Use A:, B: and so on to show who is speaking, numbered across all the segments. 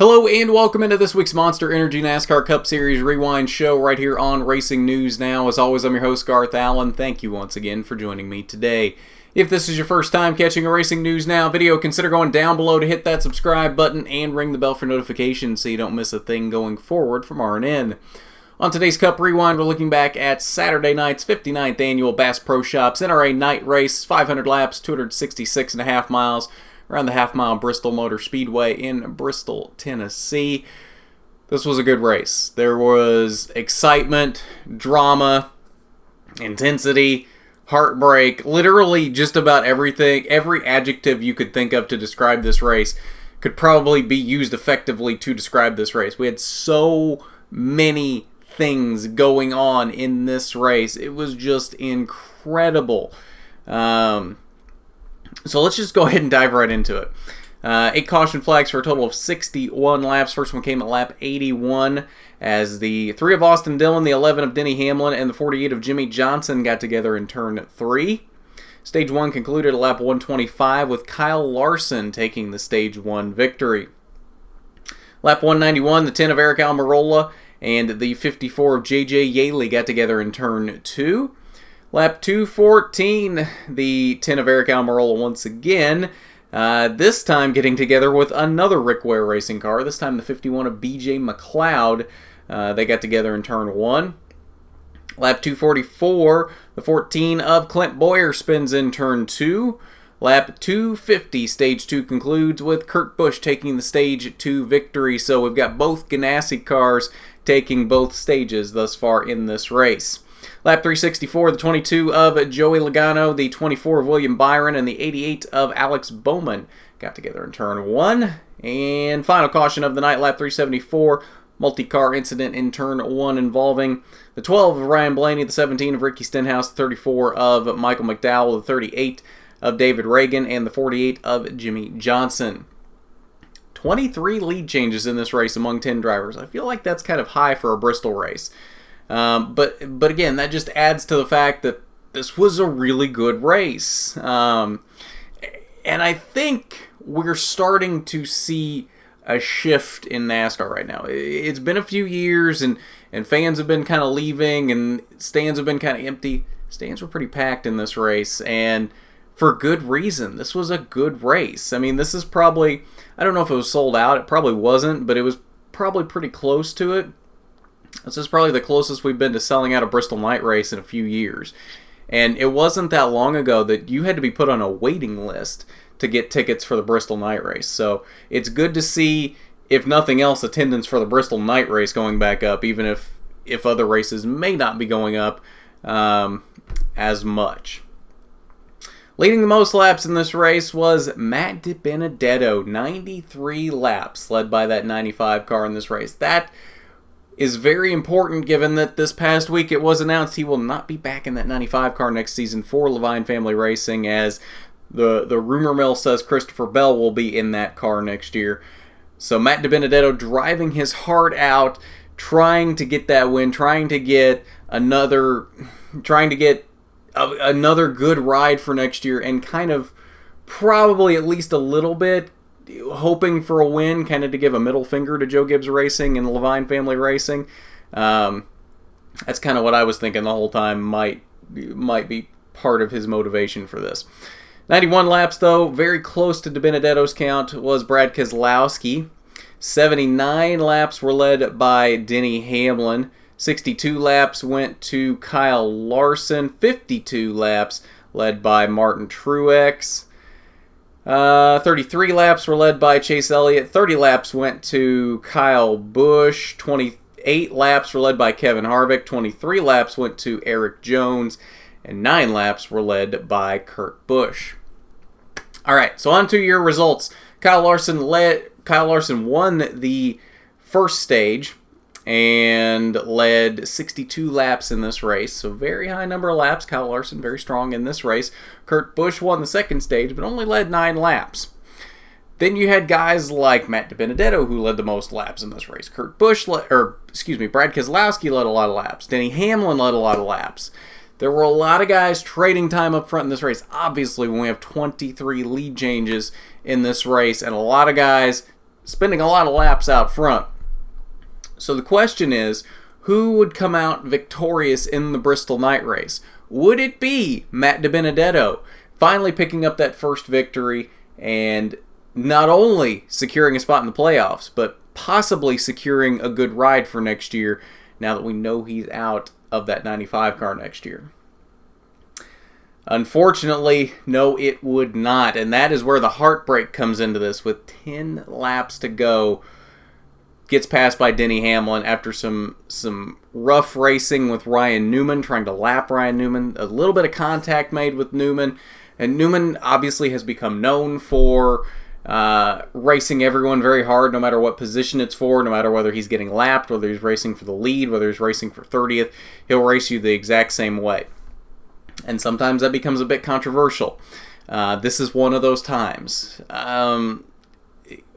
A: Hello and welcome into this week's Monster Energy NASCAR Cup Series Rewind show right here on Racing News Now. As always, I'm your host, Garth Allen. Thank you once again for joining me today. If this is your first time catching a Racing News Now video, consider going down below to hit that subscribe button and ring the bell for notifications so you don't miss a thing going forward from RNN. On today's Cup Rewind, we're looking back at Saturday night's 59th Annual Bass Pro Shops NRA Night Race, 500 laps, 266.5 miles, around the half-mile Bristol Motor Speedway in Bristol, Tennessee. This was a good race. There was excitement, drama, intensity, heartbreak, literally just about everything. Every adjective you could think of to describe this race could probably be used effectively to describe this race. We had so many things going on in this race. It was just incredible. So let's just go ahead and dive right into it. 8 caution flags for a total of 61 laps. First one came at lap 81 as the 3 of Austin Dillon, the 11 of Denny Hamlin, and the 48 of Jimmy Johnson got together in turn 3. Stage 1 concluded at lap 125 with Kyle Larson taking the Stage 1 victory. Lap 191, the 10 of Eric Almirola and the 54 of J.J. Yaley got together in turn 2. Lap 214, the 10 of Eric Almirola once again, this time getting together with another Rick Ware racing car, this time the 51 of B.J. McLeod. They got together in turn 1. Lap 244, the 14 of Clint Boyer spins in turn 2. Lap 250, Stage 2 concludes with Kurt Busch taking the Stage 2 victory. So we've got both Ganassi cars taking both stages thus far in this race. Lap 364, the 22 of Joey Logano, the 24 of William Byron, and the 88 of Alex Bowman got together in turn 1. And final caution of the night, lap 374, multi-car incident in turn 1 involving the 12 of Ryan Blaney, the 17 of Ricky Stenhouse, the 34 of Michael McDowell, the 38 of David Reagan, and the 48 of Jimmy Johnson. 23 lead changes in this race among 10 drivers. I feel like that's kind of high for a Bristol race. But again, that just adds to the fact that this was a really good race. And I think we're starting to see a shift in NASCAR right now. It's been a few years, and fans have been kind of leaving, and stands have been kind of empty. Stands were pretty packed in this race, and for good reason. This was a good race. I mean, this is probably, I don't know if it was sold out. It probably wasn't, but it was probably pretty close to it. This is probably the closest we've been to selling out a Bristol night race in a few years. And it wasn't that long ago that you had to be put on a waiting list to get tickets for the Bristol night race. So it's good to see, if nothing else, attendance for the Bristol night race going back up, even if other races may not be going up as much. Leading the most laps in this race was Matt DiBenedetto, 93 laps, led by that 95 car in this race. That is very important given that this past week it was announced he will not be back in that 95 car next season for Levine Family Racing, as the rumor mill says Christopher Bell will be in that car next year. So Matt DiBenedetto driving his heart out, trying to get that win, trying to get another good ride for next year, and kind of probably at least a little bit hoping for a win, kind of to give a middle finger to Joe Gibbs Racing and Levine Family Racing. That's kind of what I was thinking the whole time might be part of his motivation for this. 91 laps, though, very close to DiBenedetto's count, was Brad Keselowski. 79 laps were led by Denny Hamlin. 62 laps went to Kyle Larson. 52 laps led by Martin Truex. 33 laps were led by Chase Elliott. 30 laps went to Kyle Busch. 28 laps were led by Kevin Harvick. 23 laps went to Eric Jones. And 9 laps were led by Kurt Busch. Alright, so on to your results. Kyle Larson won the first stage and led 62 laps in this race. So very high number of laps. Kyle Larson very strong in this race. Kurt Busch won the second stage, but only led 9 laps. Then you had guys like Matt DiBenedetto, who led the most laps in this race. Brad Keselowski led a lot of laps. Denny Hamlin led a lot of laps. There were a lot of guys trading time up front in this race. Obviously, when we have 23 lead changes in this race, and a lot of guys spending a lot of laps out front. So the question is, who would come out victorious in the Bristol night race? Would it be Matt DiBenedetto finally picking up that first victory and not only securing a spot in the playoffs, but possibly securing a good ride for next year now that we know he's out of that 95 car next year? Unfortunately, no, it would not. And that is where the heartbreak comes into this. With 10 laps to go, gets passed by Denny Hamlin after some rough racing with Ryan Newman, trying to lap Ryan Newman. A little bit of contact made with Newman. And Newman obviously has become known for racing everyone very hard, no matter what position it's for, no matter whether he's getting lapped, whether he's racing for the lead, whether he's racing for 30th. He'll race you the exact same way. And sometimes that becomes a bit controversial. This is one of those times.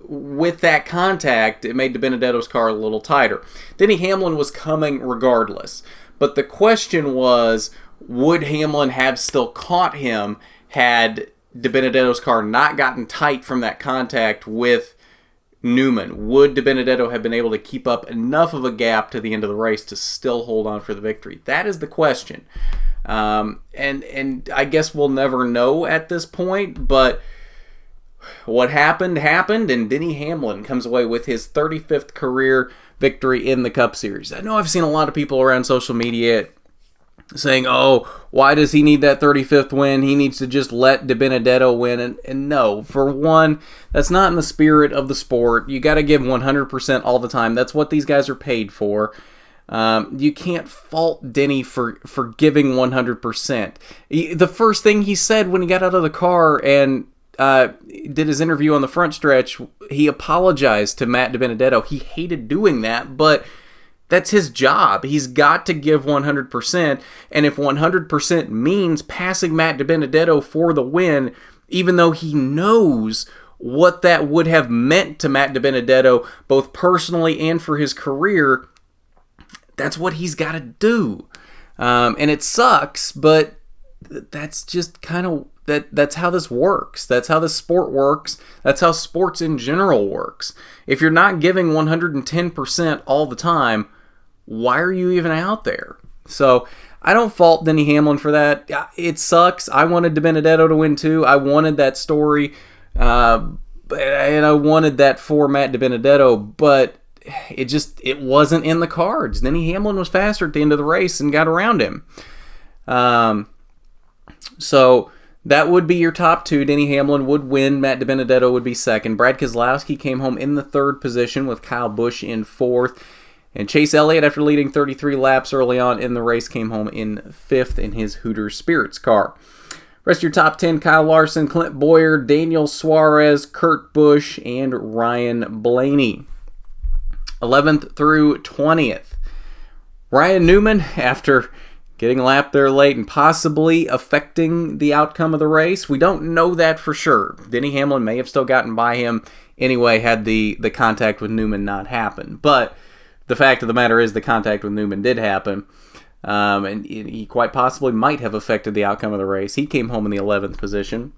A: With that contact, it made DiBenedetto's car a little tighter. Denny Hamlin was coming regardless. But the question was, would Hamlin have still caught him had DiBenedetto's car not gotten tight from that contact with Newman? Would DiBenedetto have been able to keep up enough of a gap to the end of the race to still hold on for the victory? That is the question. And I guess we'll never know at this point, but what happened, and Denny Hamlin comes away with his 35th career victory in the Cup Series. I know I've seen a lot of people around social media saying, oh, why does he need that 35th win? He needs to just let DiBenedetto win. And no, for one, that's not in the spirit of the sport. You got to give 100% all the time. That's what these guys are paid for. You can't fault Denny for giving 100%. The first thing he said when he got out of the car and did his interview on the front stretch, he apologized to Matt DiBenedetto. He hated doing that, but that's his job. He's got to give 100%, and if 100% means passing Matt DiBenedetto for the win, even though he knows what that would have meant to Matt DiBenedetto, both personally and for his career, that's what he's got to do. And it sucks, but that's just kind of, that's how this works. That's how this sport works. That's how sports in general works. If you're not giving 110% all the time, why are you even out there? So I don't fault Denny Hamlin for that. It sucks. I wanted DiBenedetto to win too. I wanted that story, and I wanted that for Matt DiBenedetto, but it wasn't in the cards. Denny Hamlin was faster at the end of the race and got around him. So that would be your top two. Denny Hamlin would win. Matt DiBenedetto would be second. Brad Keselowski came home in the third position with Kyle Busch in fourth. And Chase Elliott, after leading 33 laps early on in the race, came home in fifth in his Hooters Spirits car. Rest of your top 10, Kyle Larson, Clint Bowyer, Daniel Suarez, Kurt Busch, and Ryan Blaney. 11th through 20th. Ryan Newman, after getting lapped there late and possibly affecting the outcome of the race. We don't know that for sure. Denny Hamlin may have still gotten by him anyway had the contact with Newman not happened. But the fact of the matter is the contact with Newman did happen. And he quite possibly might have affected the outcome of the race. He came home in the 11th position.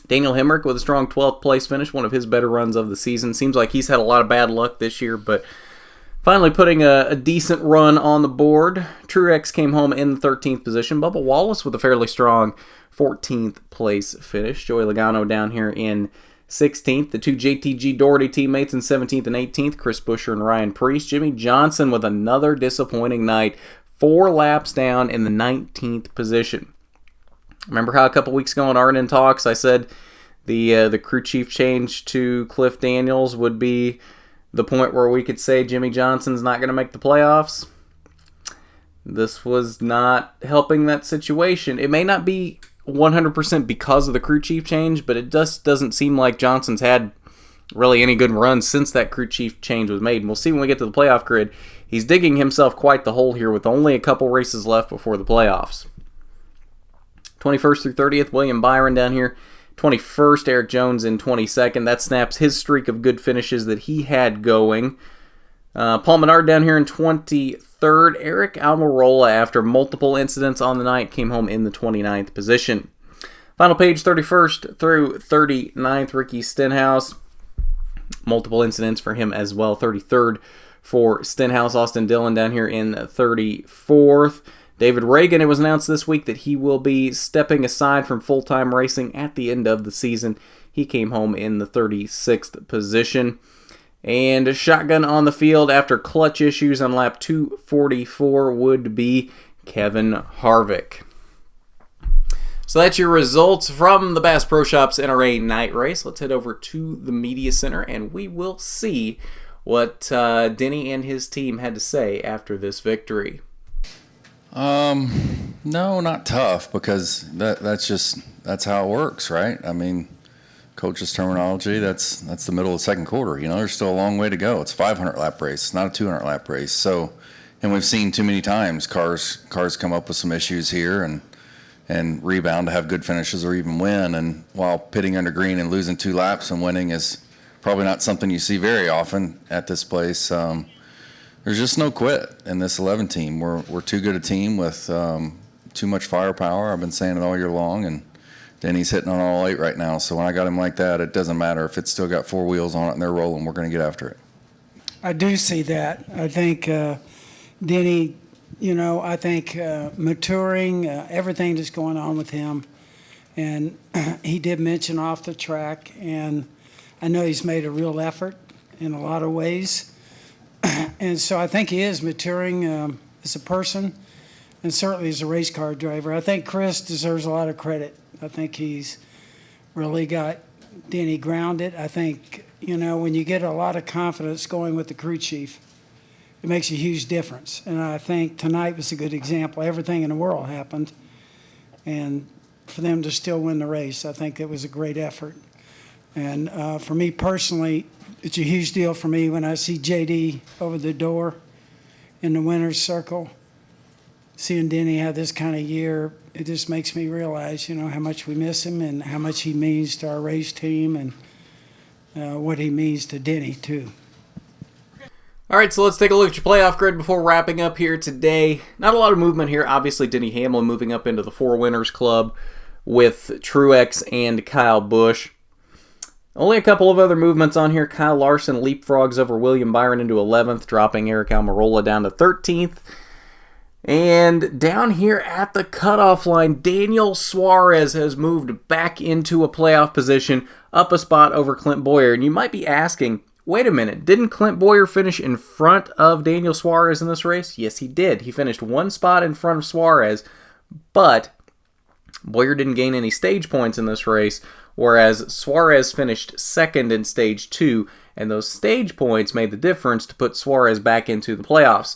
A: Daniel Hemrick with a strong 12th place finish, one of his better runs of the season. Seems like he's had a lot of bad luck this year, but finally putting a decent run on the board. Truex came home in the 13th position. Bubba Wallace with a fairly strong 14th place finish. Joey Logano down here in 16th. The two JTG Doherty teammates in 17th and 18th, Chris Buescher and Ryan Preece. Jimmy Johnson with another disappointing night, 4 laps down in the 19th position. Remember how a couple weeks ago on Arden Talks I said the crew chief change to Cliff Daniels would be the point where we could say Jimmy Johnson's not going to make the playoffs? This was not helping that situation. It may not be 100% because of the crew chief change, but it just doesn't seem like Johnson's had really any good runs since that crew chief change was made. And we'll see when we get to the playoff grid. He's digging himself quite the hole here with only a couple races left before the playoffs. 21st through 30th, William Byron down here. 21st, Eric Jones in 22nd. That snaps his streak of good finishes that he had going. Paul Menard down here in 23rd. Eric Almirola, after multiple incidents on the night, came home in the 29th position. Final page, 31st through 39th, Ricky Stenhouse. Multiple incidents for him as well. 33rd for Stenhouse. Austin Dillon down here in 34th. David Reagan, it was announced this week that he will be stepping aside from full-time racing at the end of the season. He came home in the 36th position. And a shotgun on the field after clutch issues on lap 244 would be Kevin Harvick. So that's your results from the Bass Pro Shops NRA night race. Let's head over to the media center and we will see what Denny and his team had to say after this victory.
B: No, not tough, because that's how it works, right? I mean, coach's terminology, that's the middle of the second quarter. You know, there's still a long way to go. It's a 500 lap race. It's not a 200 lap race. So, and we've seen too many times cars come up with some issues here and rebound to have good finishes or even win. And while pitting under green and losing 2 laps and winning is probably not something you see very often at this place, there's just no quit in this 11 team. We're too good a team with too much firepower. I've been saying it all year long, and Denny's hitting on all 8 right now. So when I got him like that, it doesn't matter if it's still got 4 wheels on it and they're rolling. We're going to get after it.
C: I do see that. I think Denny, I think maturing, everything that's going on with him. And he did mention off the track, and I know he's made a real effort in a lot of ways. And so I think he is maturing as a person and certainly as a race car driver. I think Chris deserves a lot of credit. I think he's really got Denny grounded. I think, when you get a lot of confidence going with the crew chief, it makes a huge difference. And I think tonight was a good example. Everything in the world happened. And for them to still win the race, I think it was a great effort. And for me personally, it's a huge deal for me when I see JD over the door in the winner's circle. Seeing Denny have this kind of year, it just makes me realize, how much we miss him and how much he means to our race team and what he means to Denny, too.
A: All right, so let's take a look at your playoff grid before wrapping up here today. Not a lot of movement here. Obviously, Denny Hamlin moving up into the 4 winners club with Truex and Kyle Busch. Only a couple of other movements on here. Kyle Larson leapfrogs over William Byron into 11th, dropping Eric Almirola down to 13th. And down here at the cutoff line, Daniel Suarez has moved back into a playoff position, up a spot over Clint Bowyer. And you might be asking, wait a minute, didn't Clint Bowyer finish in front of Daniel Suarez in this race? Yes, he did. He finished 1 spot in front of Suarez, but Bowyer didn't gain any stage points in this race, whereas Suarez finished 2nd in stage 2, and those stage points made the difference to put Suarez back into the playoffs.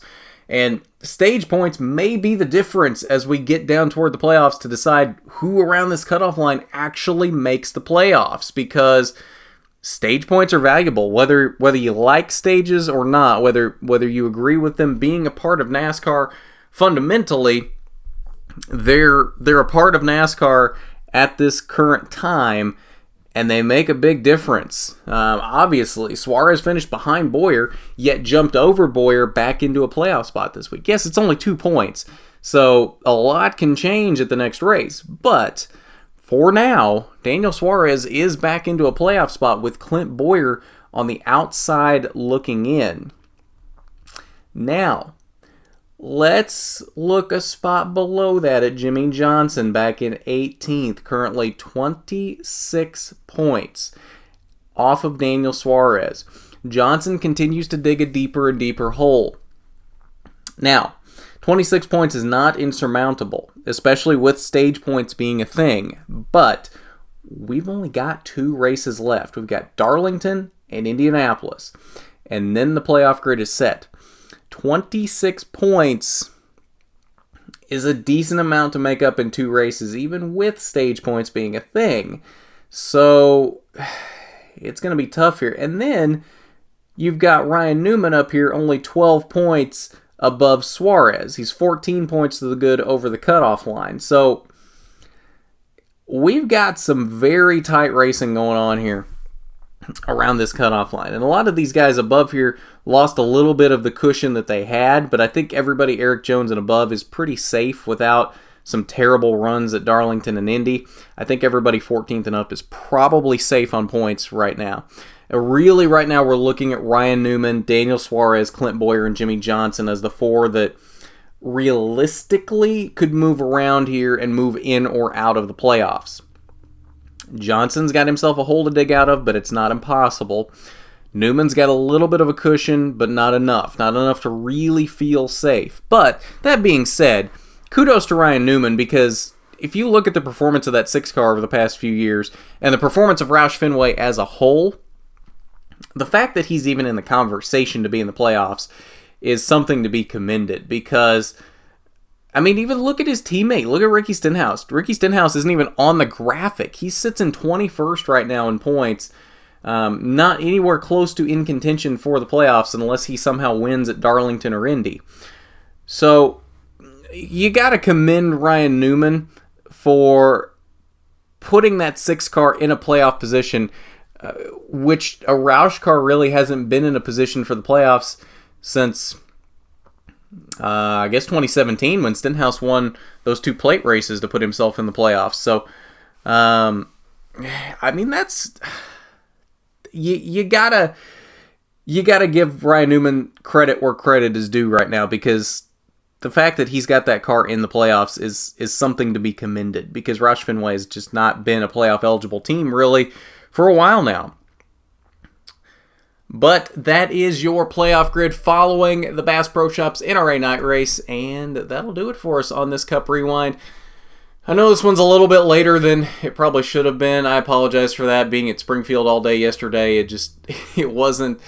A: And stage points may be the difference as we get down toward the playoffs to decide who around this cutoff line actually makes the playoffs, because stage points are valuable, whether you like stages or not, whether you agree with them being a part of NASCAR. Fundamentally, they're a part of NASCAR at this current time, and they make a big difference. Obviously, Suarez finished behind Bowyer, yet jumped over Bowyer back into a playoff spot this week. Yes, it's only 2 points, so a lot can change at the next race. But for now, Daniel Suarez is back into a playoff spot with Clint Bowyer on the outside looking in. Now, let's look a spot below that at Jimmy Johnson back in 18th, currently 26 points off of Daniel Suarez. Johnson continues to dig a deeper and deeper hole. Now, 26 points is not insurmountable, especially with stage points being a thing, but we've only got 2 races left. We've got Darlington and Indianapolis, and then the playoff grid is set. 26 points is a decent amount to make up in 2 races, even with stage points being a thing. So it's going to be tough here. And then you've got Ryan Newman up here, only 12 points above Suarez. He's 14 points to the good over the cutoff line. So we've got some very tight racing going on here around this cutoff line. And a lot of these guys above here lost a little bit of the cushion that they had, but I think everybody Eric Jones and above is pretty safe without some terrible runs at Darlington and Indy. I think everybody 14th and up is probably safe on points right now. Really, right now, we're looking at Ryan Newman, Daniel Suarez, Clint Boyer, and Jimmy Johnson as the four that realistically could move around here and move in or out of the playoffs. Johnson's got himself a hole to dig out of, but it's not impossible. Newman's got a little bit of a cushion, but not enough. Not enough to really feel safe. But, that being said, kudos to Ryan Newman, because if you look at the performance of that 6-car over the past few years, and the performance of Roush Fenway as a whole, the fact that he's even in the conversation to be in the playoffs is something to be commended, because, I mean, even look at his teammate. Look at Ricky Stenhouse. Ricky Stenhouse isn't even on the graphic. He sits in 21st right now in points. Not anywhere close to in contention for the playoffs unless he somehow wins at Darlington or Indy. So, you got to commend Ryan Newman for putting that 6-car in a playoff position, which a Roush car really hasn't been in a position for the playoffs since, I guess, 2017, when Stenhouse won those 2 plate races to put himself in the playoffs. So, I mean, that's... You gotta give Ryan Newman credit where credit is due right now, because the fact that he's got that car in the playoffs is something to be commended, because Roush Fenway has just not been a playoff eligible team really for a while now. But that is your playoff grid following the Bass Pro Shops NRA night race, and that'll do it for us on this Cup Rewind. I know this one's a little bit later than it probably should have been. I apologize for that. Being at Springfield all day yesterday, it wasn't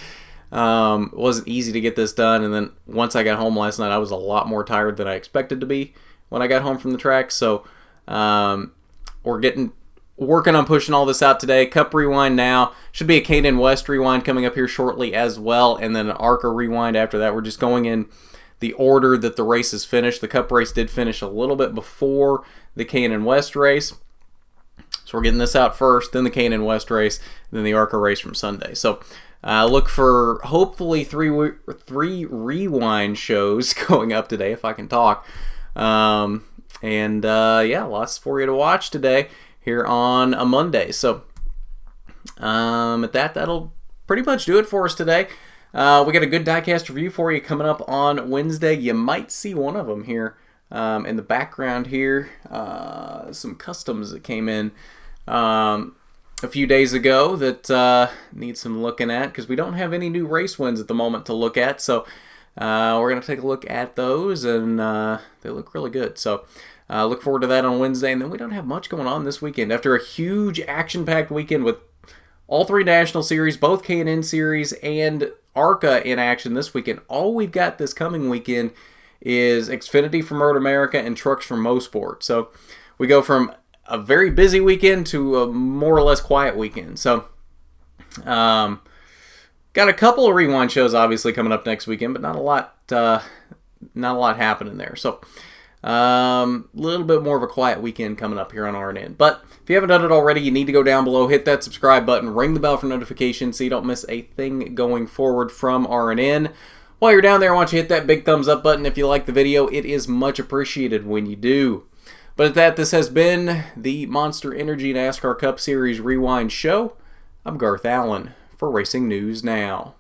A: easy to get this done. And then once I got home last night, I was a lot more tired than I expected to be when I got home from the track. So we're working on pushing all this out today. Cup Rewind now. Should be a K&N West Rewind coming up here shortly as well, and then an ARCA Rewind after that. We're just going in the order that the race is finished. The Cup race did finish a little bit before the K&N West race, so we're getting this out first, then the K&N West race, and then the ARCA race from Sunday. So look for hopefully three rewind shows going up today, if I can talk. Yeah, lots for you to watch today here on a Monday. So that'll pretty much do it for us today. We got a good diecast review for you coming up on Wednesday. You might see one of them here in the background here. Some customs that came in a few days ago that need some looking at, because we don't have any new race wins at the moment to look at. So we're going to take a look at those, and they look really good. So look forward to that on Wednesday. And then we don't have much going on this weekend. After a huge action-packed weekend with all 3 National Series, both K&N Series, and ARCA in action this weekend, all we've got this coming weekend is Xfinity from Road America and Trucks from Mosport. So we go from a very busy weekend to a more or less quiet weekend. So got a couple of rewind shows obviously coming up next weekend, but not a lot happening there. So a little bit more of a quiet weekend coming up here on RNN. But if you haven't done it already, you need to go down below, hit that subscribe button, ring the bell for notifications so you don't miss a thing going forward from RNN. While you're down there, I want you to hit that big thumbs up button if you like the video. It is much appreciated when you do. But at that, this has been the Monster Energy NASCAR Cup Series Rewind Show. I'm Garth Allen for Racing News Now.